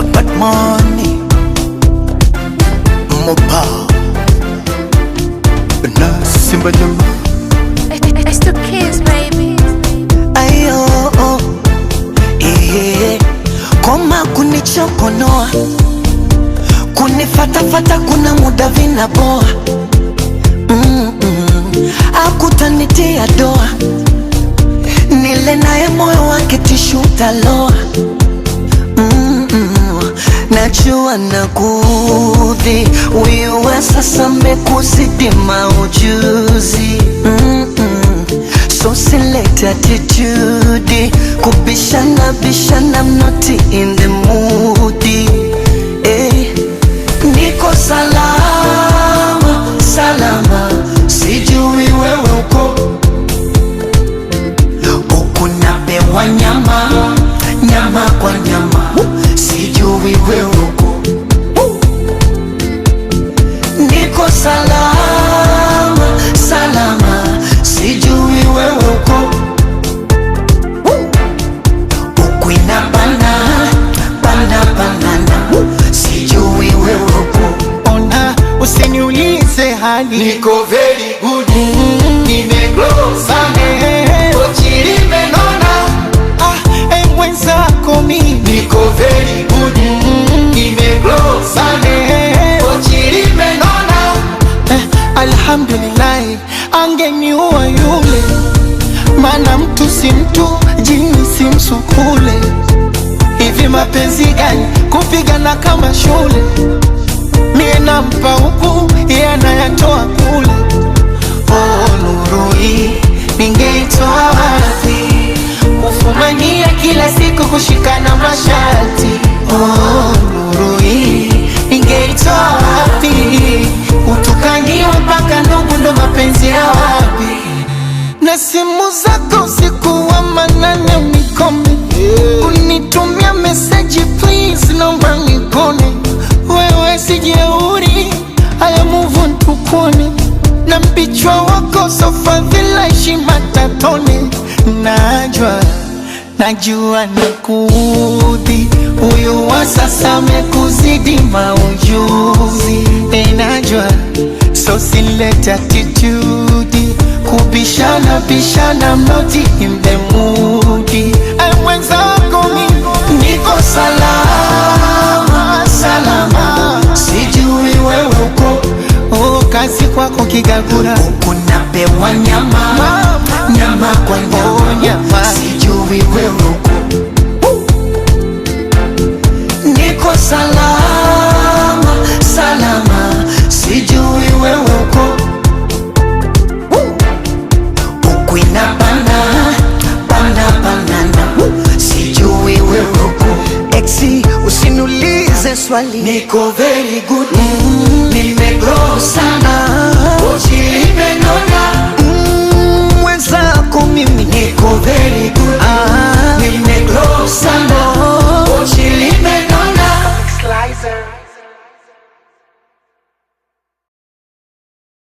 your bad money, Mopa, na Simba Jama. It's the kids, baby. Ayo, koma kunichokonoa, kunifatafata kuna muda vinaboa. Akutanitia doa, nile naye moyo wake tishu taloa. Najua nakuudhi, wewe sasa mekuzidi maujuzi. So select attitude, kubishana bishana, I'm not in the mood. Niko salama, salama, sijui wewe uko napewa nyama, nyama kwa nyama, sijui wewe uko. Niko salama, salama, sijui wewe uko. Ukwina banana, sijui wewe uko. Ona usiniulize hali, niko very good, nimegrow sana, kochili menona. Mwenzako mimi niko very good, nimegrow sana, kochili menona. Alhamdulillah, angeniua yule, mana mtu si mtu, jini si msukule. Hivi mapenzi gani kupigana kama shule? Mie nampa huku, yeye anayatoa kule. Nuru hii ningeitoa wapi? Kufumania kila siku kushikana mashati. Nuru hii ningeitoa wapi? Utukaniwa mpaka ndugu, ndo mapenzi ya wapi? Na simu zako usiku wa manane unikome, unitumia message please, naomba nikone. Wewe sijeuri, haya move on tukone. Na mpichwa wako sofa vila heshima tatone. Najua nakuudhi, huyu wa sasa mekuzidi maujuzi. Najua so select attitude, kubishana bishana, I'm not in the mood. Mwenzako mimi Niko salama, salama, sijui wewe uko. kazi kwako kigagura, Napewa nyama, nyama kwa nyama, sijui wewe uko. Niko salama, salama, sijui wewe uko. Ukwina banana, sijui wewe uko. Exi, usiniulize swali, niko very good, nimegrow sana, kochili menona.